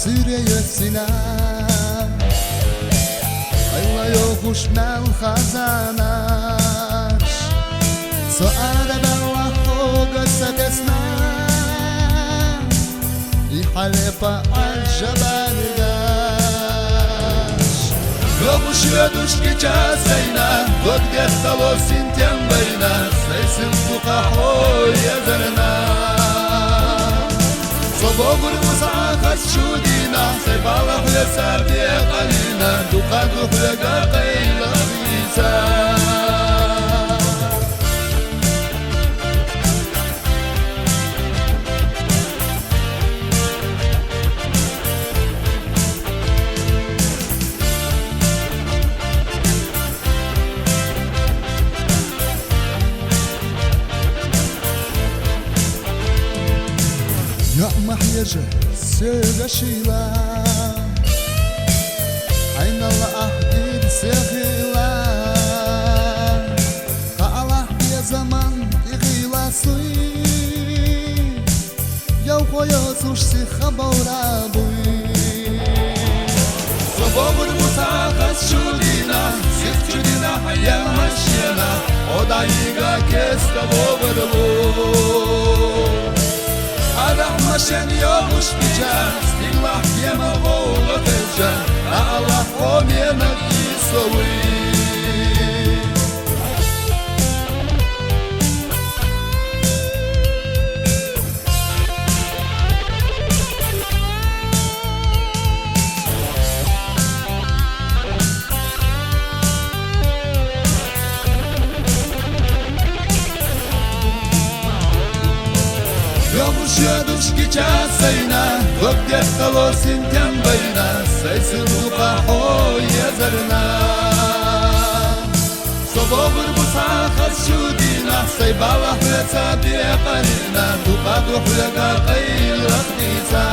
Süreyesine Ayla yokuş mel kazanaş Suada bella hoga satesna Ihalepa al-jabal gash Yokuş yoduş geçasayna Godget talo sinten bayna Saysin fuka hoya zarna Sobogul musaqas shudina Saybala huya sabiya qalina Duqadu huya qaqayla visa يا محيجة سيغشيلا عين الله أحديد سيغيلا الله يا زمان إغيلا سوي يا خويا سوش سيخبورا بوي صبور مساقس شودينا سيخ شودينا حيا مشينا ودايقا كيستا بوغدو Adamlaşan yokuş bicaz Dillah yeme oğlu tezcan Allah o yemek yisovi Yokuş yoduş geçasayna Gökte talo sinten bayna Saysin duqa hoya zarna Sobogul musaqas shudina Saybala huya sabiya qalina Duqa huya qaqayla qdisa